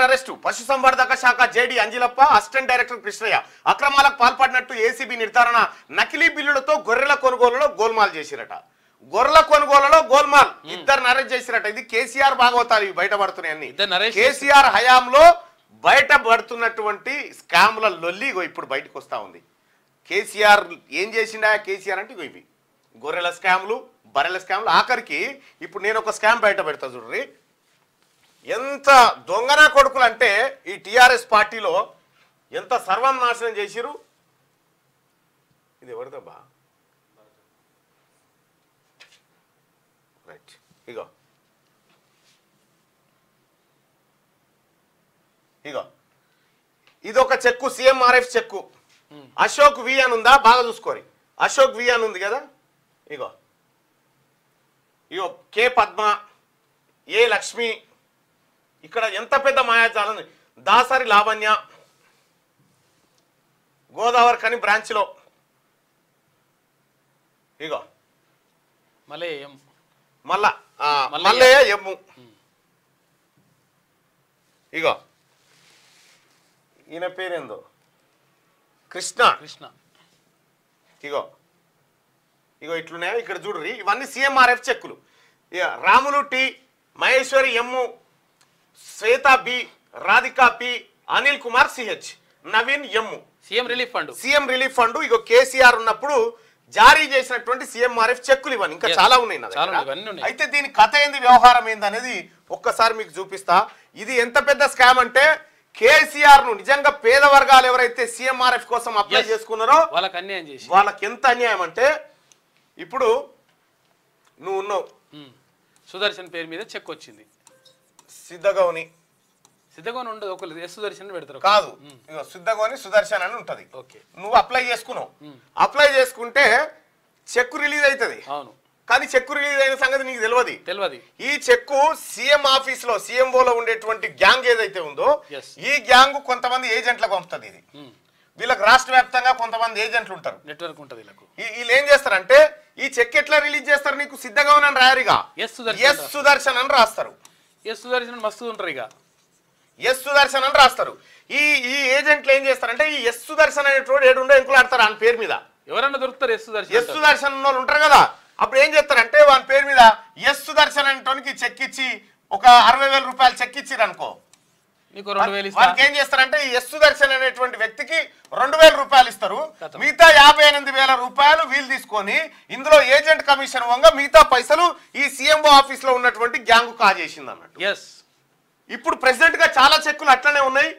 Arrest. పశుసంవర్ధక శాఖ JD Anjilappa, assistant director Krishnaiah అక్రమాలకు పాల్పడినట్టు ఏసీబీ నిర్ధారణ. నకిలీ బిల్లులతో గొర్రెల కొనుగోలులో గోల్మాల్ చేసిరట. గొర్రెల కొనుగోలులో గోల్మాల్, ఇద్దరిని అరెస్ట్ చేసిరట. ఇది కేసీఆర్ భాగవతాలు ఇవి బయటపడుతున్నాయన్ని. కేసీఆర్ హయాంలో బయటపడుతున్నటువంటి స్కాముల లొల్లి ఇప్పుడు బయటకు వస్తా ఉంది. కేసీఆర్ ఏం చేసిండా? కేసీఆర్ అంటే ఇవి గొర్రెల స్కాములు, బర్రెల స్కాములు. ఆఖరికి ఇప్పుడు నేను ఒక స్కామ్ బయట పెడతా చూడండి. ఎంత దొంగన కొడుకులు అంటే ఈ టిఆర్ఎస్ పార్టీలో ఎంత సర్వం నాశనం చేసిరు. ఇది ఎవరిదబ్బా? రైట్, ఇగో ఇగో ఇది ఒక చెక్కు, సిఎంఆర్ఎఫ్ చెక్కు. అశోక్ వి అని ఉందా? బాగా చూసుకోరి. అశోక్ వి అని ఉంది కదా. ఇగో ఇగో కే పద్మ, ఏ లక్ష్మి, ఇక్కడ ఎంత పెద్ద మాయాజాలం. దాసరి లావణ్య, గోదావరి కని బ్రాంచ్లో. ఇగో మల్లయ్య ఎమ్ము. ఇగో ఈయన పేరేందో కృష్ణ. ఇగో ఇగో ఇట్లున్నాయా ఇక్కడ చూడ్రి. ఇవన్నీ సిఎంఆర్ఎఫ్ చెక్కులు. Ramulu T, Maheshwari M, Shweta B, Radhika P, Anil Kumar CH, Naveen M. CM relief fund. ఇగో కేసీఆర్ ఉన్నప్పుడు జారీ చేసినటువంటి సిఎంఆర్ఎఫ్ చెక్కులు ఇవన్నీ. ఇంకా చాలా ఉన్నాయి. అయితే దీని కథ ఏంది, వ్యవహారం ఏంది అనేది ఒక్కసారి మీకు చూపిస్తా. ఇది ఎంత పెద్ద స్కామ్ అంటే కేసీఆర్ ను నిజంగా పేద వర్గాలు ఎవరైతే సిఎంఆర్ఎఫ్ కోసం అప్లై చేసుకున్నారో వాళ్ళకి ఎంత అన్యాయం అంటే, ఇప్పుడు నువ్వు ఉన్నావు, సుదర్శన్ పేరు మీద చెక్ వచ్చింది. సిద్ధగౌని ఉండదు, ఒక సుదర్శన్ పెడతారు కాదు, సిద్ధగౌని సుదర్శన్ అని ఉంటది. నువ్వు అప్లై చేసుకున్నావు. అప్లై చేసుకుంటే చెక్ రిలీజ్ అవుతుంది. అవును, కానీ చెక్కు రిలీజ్ అయిన సంగతి నీకు తెలియదు. ఈ చెక్కు సీఎం ఆఫీస్ లో, సీఎంఓలో ఉండేటువంటి గ్యాంగ్ ఏదైతే ఉందో ఈ గ్యాంగ్ కొంతమంది ఏజెంట్లకు పంపుతుంది. ఇది వీళ్ళకి రాష్ట్ర వ్యాప్తంగా కొంతమంది ఏజెంట్లు ఉంటారు, నెట్వర్క్ ఉంటుంది. వీళ్ళు ఏం చేస్తారంటే ఈ చెక్ ఎట్లా రిలీజ్ చేస్తారు? నీకు సిద్ధగౌన్ అని రాయరుగా, ఎస్ సుదర్శన్ అని రాస్తారు. ఎస్ సుదర్శన్ మస్తు ఉంటారు, ఇక ఎస్ సుదర్శన్ అని రాస్తారు. ఈ ఏజెంట్లు ఏం చేస్తారంటే ఈ ఎస్ సుదర్శన్ అనేటువంటి ఏడుండో ఎంకులు ఆడతారు ఆయన పేరు మీద. ఎవరన్నా దొరుకుతారు ఎస్ సుదర్శన్ వాళ్ళు ఉంటారు కదా. అప్పుడు ఏం చేస్తారంటే వాని పేరు మీద ఎస్ సుదర్శన్ అనేటోనికి చెక్ ఇచ్చి ఒక 60,000 రూపాయలు చెక్ ఇచ్చిరు అనుకో, వారికి ఏం చేస్తారంటే ఈ ఎస్ సుదర్శన్ అనేటువంటి వ్యక్తికి 2,000 రూపాయలు ఇస్తారు. మిగతా 58,000 రూపాయలు వీళ్ళు తీసుకొని ఇందులో ఏజెంట్ కమిషన్ వంగ మిగతా పైసలు ఈ సీఎంఓ ఆఫీస్ లో ఉన్నటువంటి గ్యాంగ్ కాజేసింది అన్నట్టు. ఇప్పుడు ప్రెసిడెంట్ గా చాలా చెక్కులు అట్లనే ఉన్నాయి.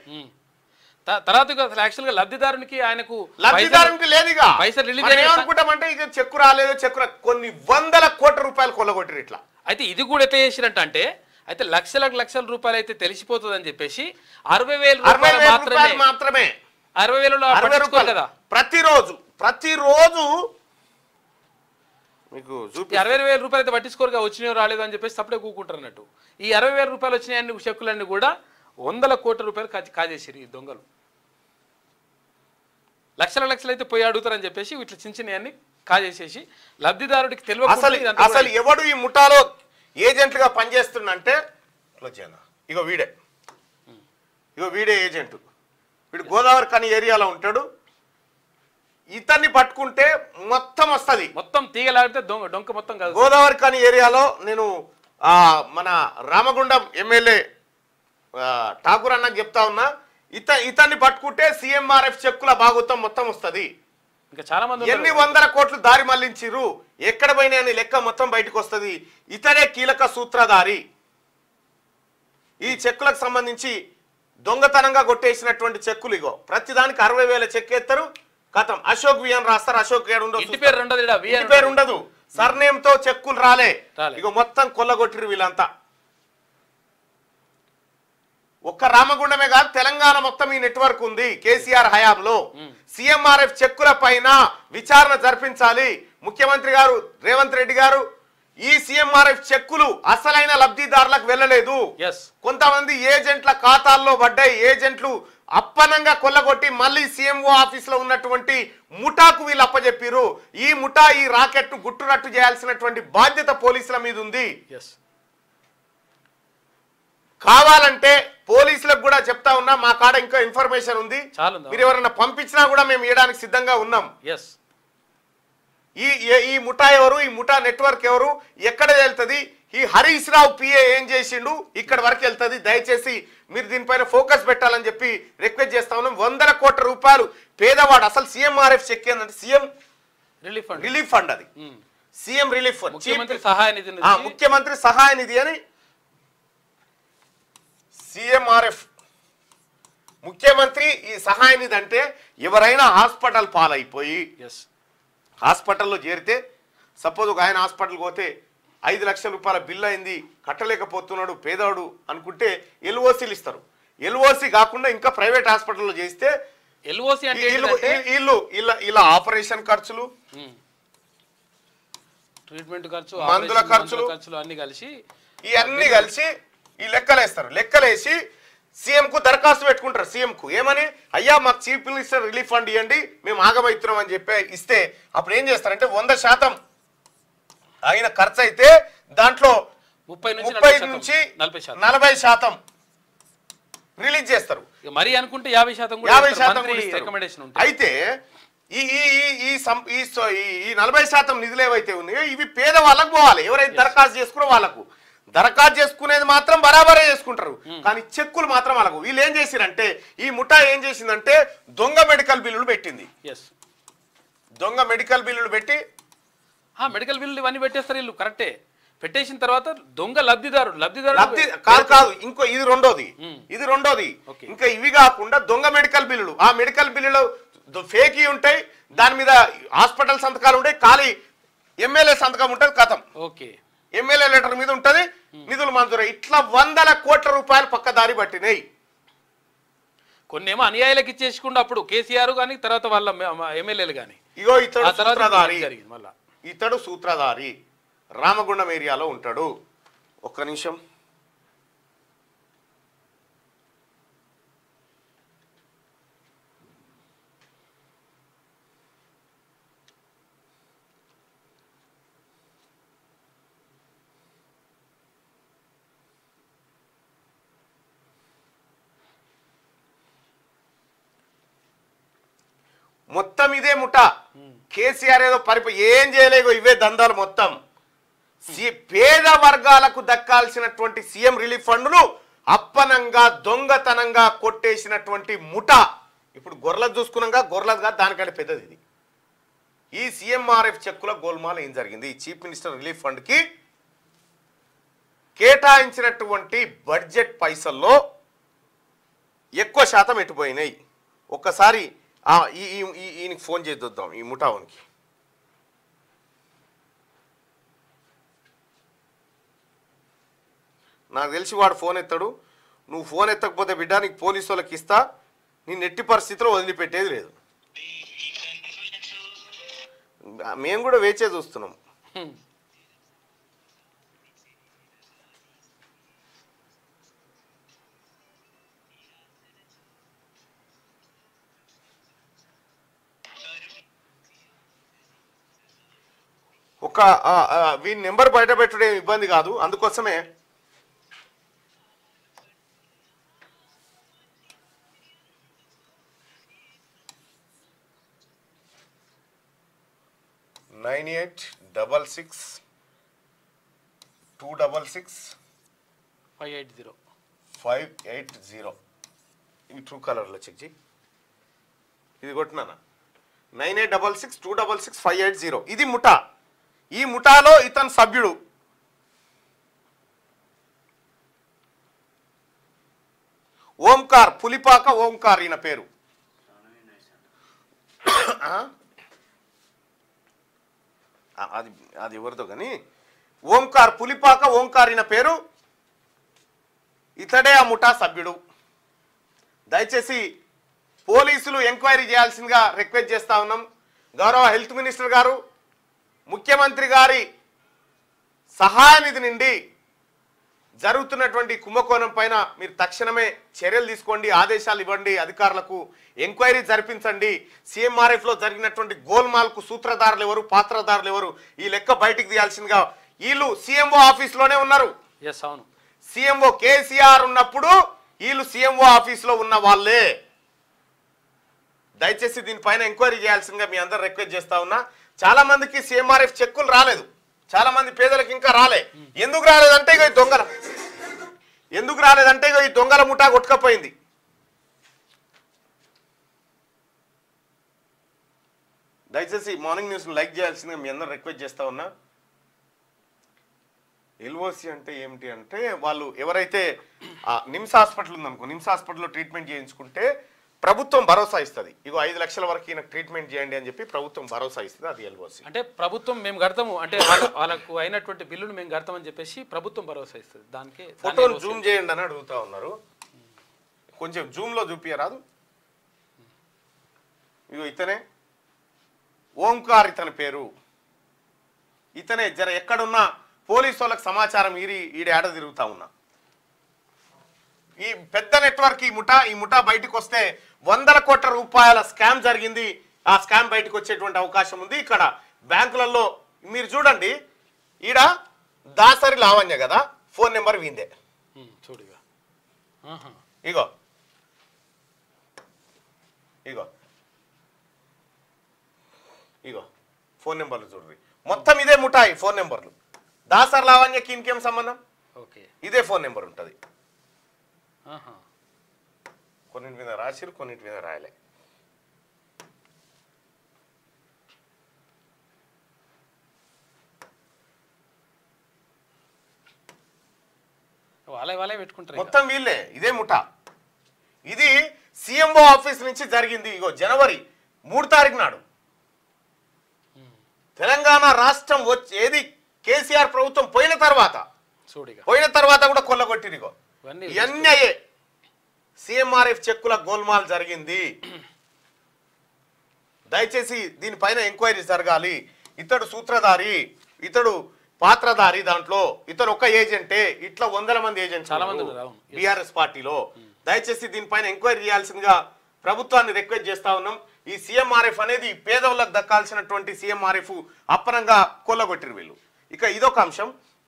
తర్వాత యాక్చువల్ గా లబ్ధిదారునికి లేదుగా పైసలు ఏమనుకుంటామంటే ఇక చెక్కు రాలేదు, కొన్ని 100 కోట్ల రూపాయలు కొల్లగొట్టిరు ఇట్లా. అయితే ఇది కూడా ఎట్లా చేసినట్టు అంటే, అయితే లక్షల రూపాయలు అయితే తెలిసిపోతుంది అని చెప్పేసి 60,000 మాత్రమే 60,000 కదా ప్రతిరోజు మీకు 60,000 రూపాయలు అయితే పట్టించుకోరుగా వచ్చినాయో రాలేదు అని చెప్పేసి అప్పుడే కూకుంటారు అన్నట్టు. ఈ 60,000 రూపాయలు వచ్చినాయన్ని చెక్కులన్నీ కూడా 100 కోట్ల రూపాయలు కాజేసారు ఈ దొంగలు. లక్షలు అయితే పోయి అడుగుతారని చెప్పేసి ఇట్లా చిన్న కాజేసేసి లబ్ధిదారుడికి తెలియదు. అసలు ఎవడు ఈ ముఠాలో ఏజెంట్లుగా పనిచేస్తుందంటే ఇగో వీడే ఏజెంట్. వీడు గోదావరి కని ఏరియాలో ఉంటాడు. ఇతన్ని పట్టుకుంటే మొత్తం వస్తుంది, మొత్తం తీగలాడితే డొంక మొత్తం కాదు. గోదావరి కని ఏరియాలో నేను మన రామగుండం ఎమ్మెల్యే ఠాకూర్ అన్నకు చెప్తా ఉన్నా, ఇతన్ని పట్టుకుంటే సిఎంఆర్ఎఫ్ చెక్కుల భాగోతం మొత్తం వస్తుంది. ఇంకా చాలా మంది ఎన్ని 100 కోట్లు దారి మళ్లించిరు, ఎక్కడ పోయినా అని లెక్క మొత్తం బయటకు వస్తుంది. ఇతనే కీలక సూత్రధారి. ఈ చెక్కులకు సంబంధించి దొంగతనంగా కొట్టేసినటువంటి చెక్కులు ఇగో ప్రతిదానికి 60,000 చెక్ ఎత్తారు. కథం అశోక్ వి అని రాస్తారు. అశోక్ పేరు ఉండదు, సర్నేమ్ తో చెక్కులు రాలే. ఇగో మొత్తం కొల్లగొట్టిరు వీళ్ళంతా. ఒక్క రామగుండమే కాదు, తెలంగాణ మొత్తం ఈ నెట్వర్క్ ఉంది. కేసీఆర్ హయాంలో సిఎంఆర్ఎఫ్ చెక్కుల పైన విచారణ జరిపించాలి. ముఖ్యమంత్రి గారు రేవంత్ రెడ్డి గారు ఈ సిఎంఆర్ఎఫ్ చెక్కులు అసలైన లబ్ధిదారులకు వెళ్ళలేదు. కొంతమంది ఏజెంట్ల ఖాతాల్లో పడ్డాయి. ఏజెంట్లు అప్పనంగా కొల్లగొట్టి మళ్ళీ సీఎంఓ ఆఫీస్ లో ఉన్నటువంటి ముఠాకు వీళ్ళు అప్పచెప్పిరు. ఈ ముఠా ఈ రాకెట్ గుట్టురట్టు చేయాల్సినటువంటి బాధ్యత పోలీసుల మీద ఉంది. కావాలంటే పోలీసులకు కూడా చెప్తా ఉన్నా, మా కాడ ఇంకా ఇన్ఫర్మేషన్ ఉంది, మీరు ఎవరైనా పంపించినా కూడా మేము ఇవ్వడానికి సిద్ధంగా ఉన్నాం. ఈ ముఠా ఎవరు, ఈ ముఠా నెట్వర్క్ ఎవరు, ఎక్కడ వెళ్తుంది, ఈ హరీష్ రావు పిఏ ఏం చేసిండు, ఇక్కడ వరకు వెళ్తుంది. దయచేసి మీరు దీనిపైన ఫోకస్ పెట్టాలని చెప్పి రిక్వెస్ట్ చేస్తా ఉన్నాం. 100 కోట్ల రూపాయలు పేదవాడు, అసలు సీఎంఆర్ఎఫ్ చెక్ ఏంటంటే సీఎం రిలీఫ్ ఫండ్, అది సీఎం రిలీఫ్ ఫండ్, ముఖ్యమంత్రి సహాయ నిధి అని సీఎంఆర్ఎఫ్. ముఖ్యమంత్రి ఈ సహాయ నిధి అంటే ఎవరైనా హాస్పిటల్ పాలైపోయి హాస్పిటల్లో చేరితే, సపోజ్ ఒక ఆయన హాస్పిటల్కి పోతే 5 లక్షల రూపాయల బిల్ అయింది, కట్టలేకపోతున్నాడు పేదవాడు అనుకుంటే ఎల్ఓసీలు ఇస్తారు. ఎల్ఓసీ కాకుండా ఇంకా ప్రైవేట్ హాస్పిటల్లో చేస్తే ఇలా ఆపరేషన్ ఖర్చులు, ట్రీట్మెంట్ ఖర్చు, మందుల ఖర్చులు అన్ని కలిసి ఇవన్నీ కలిసి ఈ లెక్కలేస్తారు. లెక్కలేసి సీఎం కు దరఖాస్తు పెట్టుకుంటారు. సీఎం కు ఏమని, అయ్యా మాకు చీఫ్ మినిస్టర్ రిలీఫ్ ఫండ్ ఇవ్వండి, మేము ఆగమవుతున్నాం అని చెప్పి ఇస్తే అప్పుడు ఏం చేస్తారంటే 100% అయిన ఖర్చు అయితే దాంట్లో 30 నుంచి 40% రిలీజ్ చేస్తారు. మరి అనుకుంటే 50% అయితే ఈ 40% నిధులు ఏవైతే ఉన్నాయో ఇవి పేదవాళ్ళకు పోవాలి. ఎవరైతే దరఖాస్తు చేసుకున్నారో వాళ్ళకు. దరఖాస్తు చేసుకునేది మాత్రం బరాబరే చేసుకుంటారు, కానీ చెక్కులు మాత్రం వాళ్ళకు. వీళ్ళు ఏం చేసిరంటే, ఈ ముఠా ఏం చేసిందంటే దొంగ మెడికల్ బిల్లులు పెట్టింది. దొంగ మెడికల్ బిల్లులు పెట్టి మెడికల్ బిల్లు ఇవన్నీ పెట్టేస్తారు వీళ్ళు. కరెక్టే, పెట్టేసిన తర్వాత దొంగ లబ్ధిదారు కాదు. ఇంకో ఇది రెండోది. ఇంకా ఇవి కాకుండా దొంగ మెడికల్ బిల్లులు. ఆ మెడికల్ బిల్లులు ఫేక్ ఉంటాయి, దాని మీద హాస్పిటల్ సంతకాలు ఉంటాయి, ఖాళీ ఎమ్మెల్యే సంతకం ఉంటుంది, కథం. ఎమ్మెల్యే లెటర్ మీద ఉంటది, నిధులు మంజూరు. ఇట్లా 100 కోట్ల రూపాయలు పక్కదారి పట్టినాయి. కొన్ని ఏమో అనుయాయులకు ఇచ్చేసుకుండా అప్పుడు కేసీఆర్ కానీ, తర్వాత వాళ్ళ ఎమ్మెల్యేలు కానీ. ఇగో ఇతడు సూత్రధారి రామగుండం ఏరియాలో ఉంటాడు. ఒక్క నిమిషం. మొత్తం ఇదే ముఠా. కేసీఆర్ ఏదో ఏం చేయలేగో ఇవే దందాలు మొత్తం. పేద వర్గాలకు దక్కాల్సినటువంటి సీఎం రిలీఫ్ ఫండ్ను అప్పనంగా దొంగతనంగా కొట్టేసినటువంటి ముఠా. ఇప్పుడు గొర్రెలు చూసుకున్నాగా, గొర్రెలు కాదు దానికంటే పెద్దది ఇది. ఈ సీఎంఆర్ఎఫ్ చెక్కుల గోల్మాల్ ఏం జరిగింది, ఈ చీఫ్ మినిస్టర్ రిలీఫ్ ఫండ్కి కేటాయించినటువంటి బడ్జెట్ పైసల్లో ఎక్కువ శాతం ఎట్టుపోయినాయి. ఒక్కసారి ఈయనకి ఫోన్ చేద్దాం, ఈ ముఠావనికి. నాకు తెలిసి వాడు ఫోన్ ఎత్తాడు. నువ్వు ఫోన్ ఎత్తకపోతే బిడ్డ నీకు పోలీసు వాళ్ళకి ఇస్తా, నేను ఎట్టి పరిస్థితిలో వదిలిపెట్టేది లేదు. మేము కూడా వేచే చూస్తున్నాం. ఒక వీని నెంబర్ బయట పెట్టడం ఇబ్బంది కాదు, అందుకోసమే (9866-266-580) ఇవి ట్రూ కలర్లో చెక్ చేయి. ఇది కొట్టినా 9866-266-580. ఇది ముఠా. ఈ ముఠాలో ఇతను సభ్యుడు. ఓంకార్, పులిపాక ఓంకార్ ఈయన పేరు. అది ఎవరితో కానీ ఓంకార్, పులిపాక ఓంకార్ ఈయన పేరు. ఇతడే ఆ ముఠా సభ్యుడు. దయచేసి పోలీసులు ఎంక్వైరీ చేయాల్సిందిగా రిక్వెస్ట్ చేస్తా ఉన్నాం. గౌరవ హెల్త్ మినిస్టర్ గారు, ముఖ్యమంత్రి గారి సహాయ నిధి నుండి జరుగుతున్నటువంటి కుంభకోణం పైన మీరు తక్షణమే చర్యలు తీసుకోండి, ఆదేశాలు ఇవ్వండి, అధికారులకు ఎంక్వైరీ జరిపించండి. సీఎంఆర్ఎఫ్లో జరిగినటువంటి గోల్మాల్కు సూత్రధారులు ఎవరు, పాత్రధారులు ఎవరు, ఈ లెక్క బయటికి తీయాల్సిందిగా. వీళ్ళు సీఎంఓ ఆఫీస్లోనే ఉన్నారు. సీఎంఓ కేసీఆర్ ఉన్నప్పుడు వీళ్ళు సీఎంఓ ఆఫీస్లో ఉన్న వాళ్ళే. దయచేసి దీనిపైన ఎంక్వైరీ చేయాల్సిందిగా మీ అందరు రిక్వెస్ట్ చేస్తా ఉన్నా. చాలా మందికి సీఎంఆర్ఎఫ్ చెక్కులు రాలేదు, చాలా మంది పేదలకు ఇంకా రాలే. ఎందుకు రాలేదంటే ఇక ఈ దొంగల ఈ దొంగల ముఠా కొట్టుకపోయింది. దయచేసి మార్నింగ్ న్యూస్ లైక్ చేయాల్సిందిగా మీ అందరూ రిక్వెస్ట్ చేస్తా ఉన్నా. ఎల్ఓసి అంటే ఏమిటి అంటే వాళ్ళు ఎవరైతే నిమ్స్ హాస్పిటల్ ఉందనుకో, నిమ్స్ హాస్పిటల్లో ట్రీట్మెంట్ చేయించుకుంటే ప్రభుత్వం భరోసా ఇస్తుంది. ఇగో 5 లక్షల వరకు ఈయన ట్రీట్మెంట్ చేయండి అని చెప్పి ప్రభుత్వం భరోసా ఇస్తుంది. అది ఎల్ఓసి అంటే ప్రభుత్వం మేము కడతాము అంటే వాళ్ళకు అయినటువంటి బిల్లును మేము కడతామని చెప్పేసి ప్రభుత్వం భరోసా ఇస్తుంది. దానికి ఫోటోలు జూమ్ చేయండి అని అడుగుతా ఉన్నారు. కొంచెం జూమ్లో చూపించరాదు. ఇగో ఇతనే ఓంకార్, ఇతని పేరు. ఇతనే జర ఎక్కడున్నా పోలీసు వాళ్ళకి సమాచారం ఈడ తిరుగుతా ఉన్నా. ఈ పెద్ద నెట్వర్క్ ఈ ముఠా బయటకు వస్తే 100 కోట్ల రూపాయల స్కామ్ జరిగింది. ఆ స్కామ్ బయటకు వచ్చేటువంటి అవకాశం ఉంది. ఇక్కడ బ్యాంకులలో మీరు చూడండి, ఈడ దాసరి లావణ్య కదా, ఫోన్ నెంబర్ వీందే. చూడిగా ఇగో ఇగో ఇగో ఫోన్ నెంబర్లు చూడండి, మొత్తం ఇదే ముఠాయి ఫోన్ నెంబర్లు. దాసరి లావణ్యకి ఇంకేం సంబంధం? ఓకే, ఇదే ఫోన్ నెంబర్ ఉంటుంది. కొన్నింటి మీద రాసిరు, కొన్నింటి మీద రాయలే. వాళ్ళే పెట్టుకుంటారు మొత్తం వీళ్ళే, ఇదే ముఠా. ఇది సీఎంఓ ఆఫీస్ నుంచి జరిగింది. ఇగో జనవరి 3 తారీఖు నాడు తెలంగాణ రాష్ట్రం ఏది కేసీఆర్ ప్రభుత్వం పోయిన తర్వాత కూడా కొల్లగొట్టిరు. ఇగో ఇవన్నీ సీఎంఆర్ఎఫ్ చెక్కుల గోల్మాల్ జరిగింది. దయచేసి దీనిపైన ఎంక్వైరీ జరగాలి. ఇతడు సూత్రధారి, ఇతడు పాత్రధారి, దాంట్లో ఇతడు ఒక ఏజెంటే, ఇట్లా 100 మంది ఏజెంట్స్ బీఆర్ఎస్ పార్టీలో. దయచేసి దీనిపైన ఎంక్వైరీ చేయాల్సిందిగా ప్రభుత్వాన్ని రిక్వెస్ట్ చేస్తా ఉన్నాం. ఈ సీఎంఆర్ఎఫ్ అనేది పేదవులకు దక్కాల్సినటువంటి సీఎంఆర్ఎఫ్ అప్పనంగా కొల్లగొట్టిరు వీళ్ళు. ఇక ఇదొక అంశం.